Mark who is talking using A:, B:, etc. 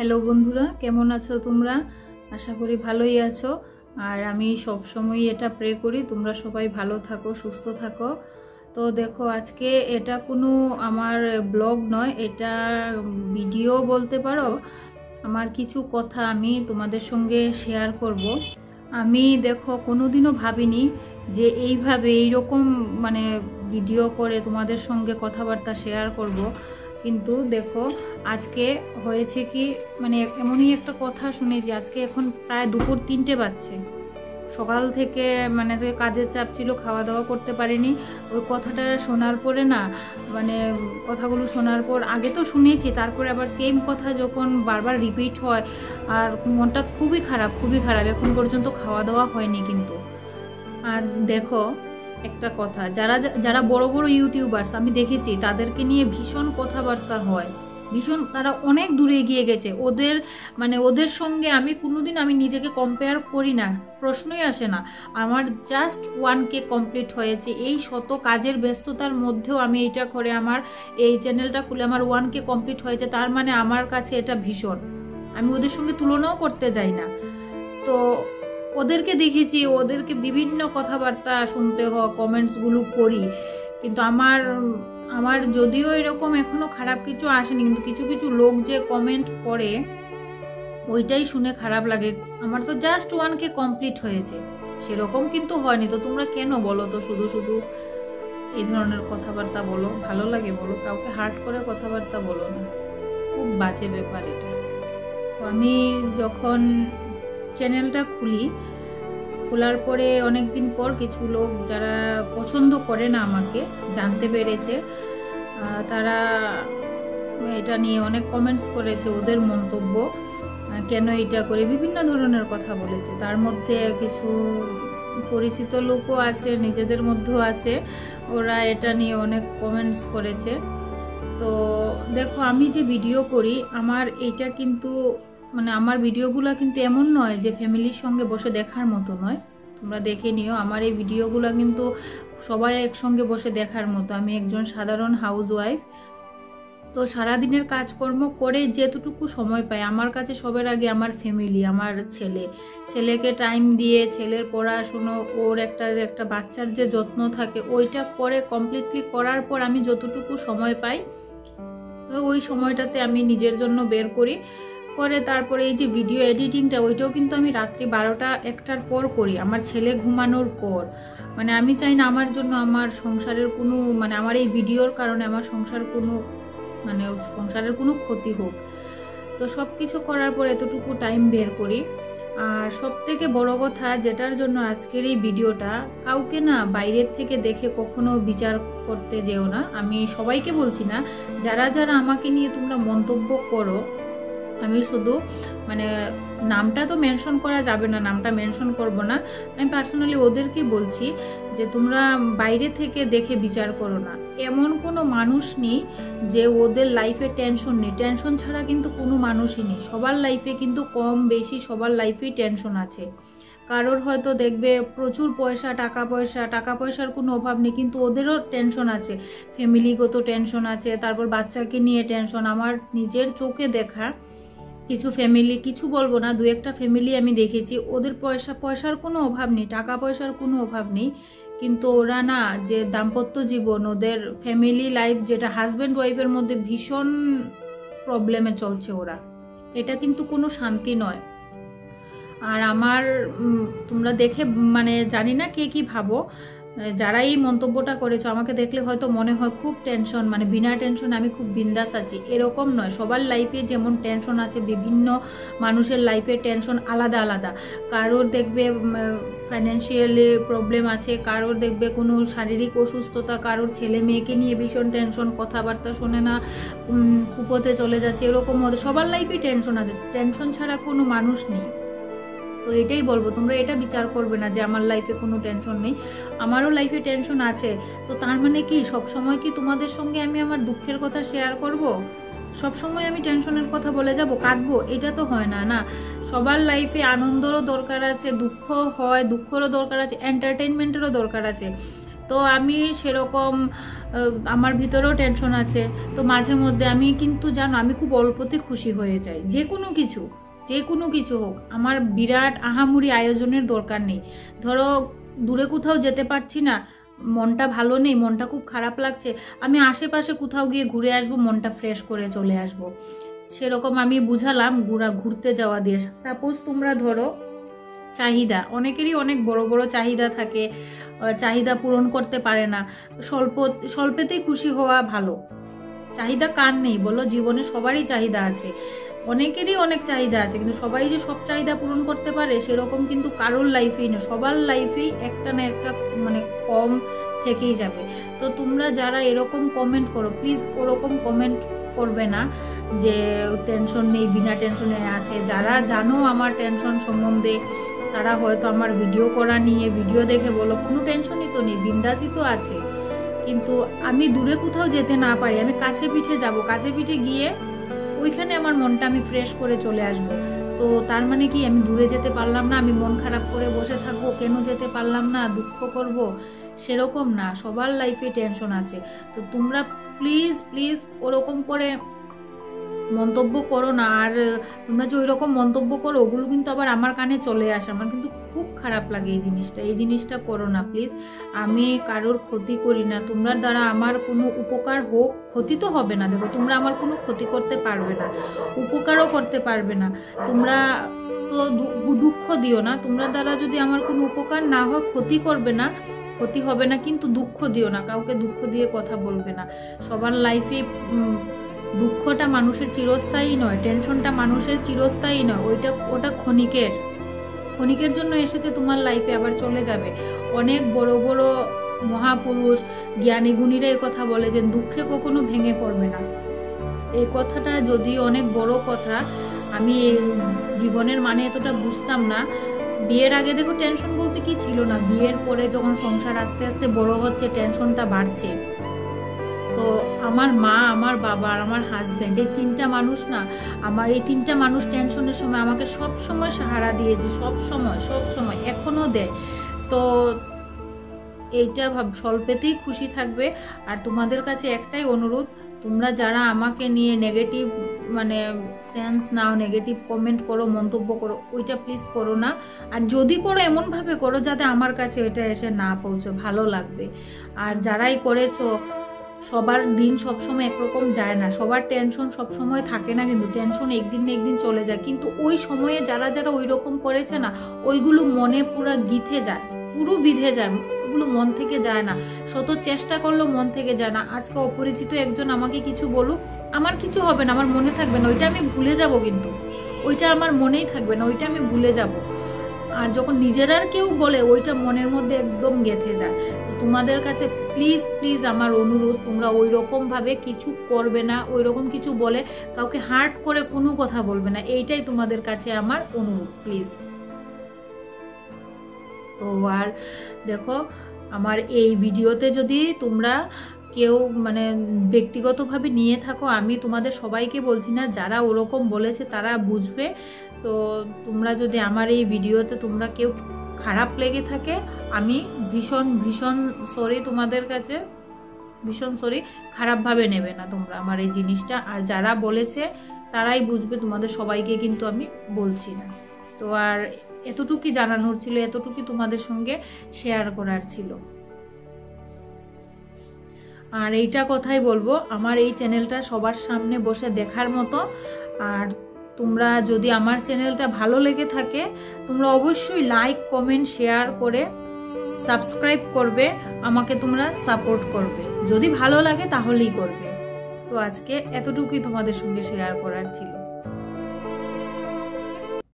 A: Hello বন্ধুরা, কেমন আছো তোমরা? আশা করি ভালোই আছো। আর আমি সব সময় এটা প্রে করি তোমরা সবাই ভালো থাকো, সুস্থ থাকো। তো দেখো, আজকে এটা কোনো আমার ব্লগ নয়, এটা ভিডিও বলতে পারো। আমার কিছু কথা আমি তোমাদের সঙ্গে শেয়ার করব। আমি দেখো কোনোদিনও ভাবিনি যে এইভাবে এইরকম মানে ভিডিও করে তোমাদের সঙ্গে কথাবার্তা শেয়ার করব। কিন্তু দেখো আজকে হয়েছে কি, মানে এমনই একটা কথা শুনেছি। আজকে এখন প্রায় দুপুর 3টে বাজছে। সকাল থেকে মানে যে কাজের চাপ ছিল, খাওয়া দাওয়া করতে পারিনি। ওই কথাটা শোনার পরে না, মানে কথাগুলো শোনার পর আগে তো শুনেছি, তারপরে আবার সেম কথা যখন বারবার রিপিট হয় আর মনটা খুবই খারাপ, খুবই খারাপ। এখন পর্যন্ত খাওয়া দাওয়া হয়নি কিন্তু। আর দেখো একটা কথা, যারা যারা বড় বড় ইউটিউবার্স আমি দেখেছি, তাদেরকে নিয়ে ভীষণ কথাবার্তা হয়, ভীষণ, তারা অনেক দূরে এগিয়ে গেছে। ওদের সঙ্গে আমি কোনোদিন নিজেকে কম্পেয়ার করি না, প্রশ্নই আসে না। আমার জাস্ট 1K কমপ্লিট হয়েছে। এই শত কাজের ব্যস্ততার মধ্যেও আমি এইটা করে আমার এই চ্যানেলটা খুলে আমার 1K কমপ্লিট হয়েছে। তার মানে আমার কাছে এটা ভীষণ, আমি ওদের সঙ্গে তুলনাও করতে যাই না। তো ওদেরকে দেখেছি, ওদেরকে বিভিন্ন কথাবার্তা শুনতে হয়, কমেন্টসগুলো পড়ি, কিন্তু আমার যদিও এরকম এখনো খারাপ কিছু আসেনি, কিন্তু কিছু কিছু লোক যে কমেন্ট করে ওইটাই শুনে খারাপ লাগে। আমার তো জাস্ট 1K কমপ্লিট হয়েছে, সেরকম কিন্তু হয়নি। তো তোমরা কেন বলো তো শুধু শুধু এই ধরনের কথাবার্তা বলো? ভালো লাগে বলো, কাউকে হার্ট করে কথাবার্তা বলো না, খুব বাজে ব্যাপার এটা। তো আমি যখন চ্যানেলটা খোলার পরে অনেক দিন পর কিছু লোক যারা পছন্দ করে না আমাকে জানতে পেরেছে, তারা এটা নিয়ে অনেক কমেন্টস করেছে, ওদের মন্তব্য কেন এটা করে বিভিন্ন ধরনের কথা বলেছে। তার মধ্যে কিছু পরিচিত লোকও আছে, নিজেদের মধ্যেও আছে, ওরা এটা নিয়ে অনেক কমেন্টস করেছে। তো দেখো, আমি যে ভিডিও করি, আমার এইটা কিন্তু মানে আমার ভিডিওগুলো কিন্তু এমন নয় যে ফ্যামিলির সঙ্গে বসে দেখার মতো নয়। তোমরা দেখে নিও, আমার এই ভিডিওগুলো কিন্তু সবাই একসঙ্গে বসে দেখার মতো। আমি একজন সাধারণ হাউসওয়াইফ। তো সারাদিনের কাজকর্ম করে যেতটুকু সময় পাই, আমার কাছে সবার আগে আমার ফ্যামিলি, আমার ছেলেকে টাইম দিয়ে, ছেলের পড়াশুনো, ওর একটা বাচ্চার যে যত্ন থাকে, ওইটা করে কমপ্লিটলি করার পর আমি যতটুকু সময় পাই, ওই সময়টাতে আমি নিজের জন্য বের করি। তারপরে এই যে ভিডিও এডিটিংটা, ওইটাও কিন্তু আমি রাত্রি 12টা-1টার পর করি, আমার ছেলে ঘুমানোর পর। মানে আমি চাই না আমার জন্য আমার সংসারের কোনো, মানে আমার এই ভিডিওর কারণে আমার সংসারের কোনো ক্ষতি হোক। তো সব কিছু করার পর এতটুকু টাইম বের করি। আর সব থেকে বড় কথা, যেটার জন্য আজকের এই ভিডিওটা, কাউকে না বাইরের থেকে দেখে কখনো বিচার করতে যেও না। আমি সবাইকে বলছি না, যারা যারা আমাকে নিয়ে তোমরা মন্তব্য করো, আমি শুধু মানে নামটা তো মেনশন করা যাবে না, নামটা মেনশন করব না। আমি পার্সোনালি ওদেরকে বলছি যে তোমরা বাইরে থেকে দেখে বিচার করো না। এমন কোনো মানুষ নেই যে ওদের লাইফে টেনশন নেই। টেনশন ছাড়া কিন্তু কোনো মানুষই নেই। সবার লাইফে কিন্তু কম বেশি সবার লাইফেই টেনশন আছে। কারোর হয়তো দেখবে প্রচুর পয়সা, টাকা পয়সার কোনো অভাব নেই, কিন্তু ওদেরও টেনশন আছে, ফ্যামিলিগত টেনশন আছে, তারপর বাচ্চাকে নিয়ে টেনশন। আমার নিজের চোখে দেখা কিছু ফ্যামিলি, কিছু বলবো না, 2-1টা ফ্যামিলি আমি দেখেছি, ওদের পয়সার কোনো অভাব নেই, টাকা পয়সার কোনো অভাব নেই, কিন্তু ওরা না, যে দাম্পত্য জীবন, ওদের ফ্যামিলি লাইফ, যেটা হাজব্যান্ড ওয়াইফের মধ্যে ভীষণ প্রবলেমে চলছে ওরা, এটা কিন্তু কোনো শান্তি নয়। আর আমার তোমরা দেখে মানে জানি না কে কি ভাবো, যারা এই মন্তব্যটা করেছো, আমাকে দেখলে হয়তো মনে হয় খুব টেনশন, মানে বিনা টেনশন আমি খুব বিন্দাস আছি। এরকম নয়। সবার লাইফে যেমন টেনশন আছে, বিভিন্ন মানুষের লাইফে টেনশন আলাদা আলাদা। কারোর দেখবে ফাইন্যান্সিয়ালি প্রবলেম আছে, কারোর দেখবে কোনো শারীরিক অসুস্থতা, কারোর ছেলে মেয়েকে নিয়ে ভীষণ টেনশন, কথাবার্তা শোনে না, কুপোতে চলে যাচ্ছে, এরকম সবার লাইফে টেনশন আছে। টেনশন ছাড়া কোনো মানুষ নেই। তো এটাই বলবো, তোমরা এটা বিচার করবে না যে আমার লাইফে কোনো টেনশন নেই। আমারও লাইফে টেনশন আছে। তো তার মানে কি সব সময় কি তোমাদের সঙ্গে আমি আমার দুঃখের কথা শেয়ার করব? সব সময় আমি টেনশনের কথা বলে যাব, কাঁদবো? এটা তো হয় না, না। সবার লাইফে আনন্দেরও দরকার আছে, দুঃখ হয়, দুঃখেরও দরকার আছে, এন্টারটেইনমেন্টেরও দরকার আছে। তো আমি সেরকম আমার ভিতরেও টেনশন আছে। তো মাঝে মধ্যে আমি কিন্তু জানো আমি খুব অল্পতে খুশি হয়ে যাই, যে কোনো কিছু হোক। আমার বিরাট আহামরি আয়োজনের দরকার নেই। ধরো দূরে কোথাও যেতে পারছি না, মনটা ভালো নেই, মনটা খুব খারাপ লাগছে, আমি আশেপাশে কোথাও গিয়ে ঘুরে আসবো, মনটা ফ্রেশ করে চলে আসবো। সেরকম আমি বুঝালাম ঘুরতে যাওয়া দিয়ে। সাপোজ তোমরা ধরো চাহিদা, অনেকেরই অনেক বড় বড় চাহিদা থাকে, চাহিদা পূরণ করতে পারে না। স্বল্পতেই খুশি হওয়া ভালো। চাহিদা কার নেই বলো? জীবনে সবারই চাহিদা আছে, অনেকেরই অনেক চাহিদা আছে, কিন্তু সবাই যে সব চাহিদা পূরণ করতে পারে সেরকম কিন্তু কারোর লাইফেই না। সবার লাইফেই একটা না একটা মানে কম থেকেই যাবে। তো তোমরা যারা এরকম কমেন্ট করো, প্লিজ ওরকম কমেন্ট করবে না যে টেনশন নেই, বিনা টেনশনে আছে। যারা জানো আমার টেনশন সম্বন্ধে, তারা হয়তো আমার ভিডিও করা নিয়ে ভিডিও দেখে বলো কোনো টেনশনই তো নেই, বিন্দাসই তো আছে। কিন্তু আমি দূরে কোথাও যেতে না পারি, আমি কাছে পিঠে যাব, কাছে পিঠে গিয়ে ওইখানে আমার মনটা আমি ফ্রেশ করে চলে আসব। তো তার মানে কি আমি দূরে যেতে পারলাম না, আমি মন খারাপ করে বসে থাকবো, কেন যেতে পারলাম না, দুঃখ করব? সেরকম না, সবার লাইফে টেনশন আছে। তো তোমরা প্লিজ প্লিজ ওরকম করে মন্তব্য করো না। আর তোমরা যে ওইরকম মন্তব্য করো ওগুলো কিন্তু আবার আমার কানে চলে আসে, আমার কিন্তু খুব খারাপ লাগে এই জিনিসটা করো না প্লিজ। আমি কারোর ক্ষতি করি না, তোমরা দ্বারা আমার কোনো উপকার হোক, ক্ষতি তো হবে না। দেখো তোমরা আমার কোনো ক্ষতি করতে পারবে না, উপকারও করতে পারবে না। তোমরা তো দুঃখ দিও না, তোমরা দ্বারা যদি আমার কোনো উপকার না হয়, ক্ষতি করবে না, ক্ষতি হবে না, কিন্তু দুঃখ দিও না, কাউকে দুঃখ দিয়ে কথা বলবে না। সবার লাইফে দুঃখটা মানুষের চিরস্থায়ী নয়, টেনশনটা মানুষের চিরস্থায়ী নয়, ওটা ক্ষণিকের জন্য এসেছে তোমার লাইফে, আবার চলে যাবে। অনেক বড় বড় মহাপুরুষ জ্ঞানী গুণীরা এই কথা বলে যে দুঃখে কখনো ভেঙে পড়বে না। এই কথাটা যদি অনেক বড় কথা, আমি জীবনের মানে এতটা বুঝতাম না। বিয়ের আগে দেখো টেনশন বলতে কি ছিল না, বিয়ের পরে যখন সংসার আস্তে আস্তে বড় হচ্ছে, টেনশনটা বাড়ছে। তো আমার মা, আমার বাবা আর আমার হাজব্যান্ড, এই তিনটা মানুষ না, এই তিনটা মানুষ টেনশনের সময় আমাকে সব সময় সাহারা দিয়েছে, সব সময় এখনো দেয়। তো এইটা স্বল্পেতেই খুশি থাকবে। আর তোমাদের কাছে একটাই অনুরোধ, তোমরা যারা আমাকে নিয়ে নেগেটিভ মানে সেন্স নাও, নেগেটিভ কমেন্ট করো, মন্তব্য করো, ওইটা প্লিজ করো না। আর যদি করো এমনভাবে করো যাতে আমার কাছে এটা এসে না পৌঁছো, ভালো লাগবে। আর যারাই করেছো, সবার দিন সবসময় একরকম যায় না, সবার টেনশন সবসময় থাকে না, কিন্তু টেনশন একদিন না একদিন চলে যায়। কিন্তু ওই সময়ে যারা ওই রকম করেছে না, ওইগুলো মনে পুরো বিঁধে যায়, ওগুলো মন থেকে যায় না। শত চেষ্টা করলেও মন থেকে যায় না। আজকে অপরিচিত একজন আমাকে কিছু বলুক, আমার কিছু হবে না, আমার মনে থাকবে না, ওইটা আমি ভুলে যাব, কিন্তু ওইটা আমার মনেই থাকবে না, ওইটা আমি ভুলে যাব। আর যখন নিজের আর কেউ বলে, ওইটা মনের মধ্যে একদম গেঁথে যায়। তোমাদের কাছে প্লিজ প্লিজ আমার অনুরোধ, তোমরা ওই রকম ভাবে কিছু করবে না, ওই রকম কিছু বলে কাউকে হার্ট করে কোনো কথা বলবে না, এইটাই তোমাদের কাছে আমার অনুরোধ প্লিজ। তো আর দেখো, আমার এই ভিডিওতে যদি তোমরা কেউ মানে ব্যক্তিগতভাবে নিয়ে থাকো, আমি তোমাদের সবাইকে বলছি না, যারা ওরকম বলেছে তারা বুঝবে। তো তোমরা যদি আমার এই ভিডিওতে তোমরা কেউ খারাপ লেগে থাকে, আমি ভীষণ ভীষণ সরি তোমাদের কাছে, ভীষণ সরি, খারাপভাবে নেবে না তোমরা আমার এই জিনিসটা। আর যারা বলেছে তারাই বুঝবে, তোমাদের সবাইকে কিন্তু আমি বলছি না। তো আর এতটুকুই জানানোর ছিল, এতটুকুই তোমাদের সঙ্গে শেয়ার করার ছিল। আর এইটা কথাই বলবো, আমার এই চ্যানেলটা সবার সামনে বসে দেখার মতো। আর তোমরা যদি আমার চ্যানেলটা ভালো লেগে থাকে, তোমরা অবশ্যই লাইক, কমেন্ট, শেয়ার করে সাবস্ক্রাইব করবে, আমাকে তোমরা সাপোর্ট করবে। যদি ভালো লাগে তাহলেই করবে। তো আজকে এতটুকুই তোমাদের সঙ্গে শেয়ার করার ছিল।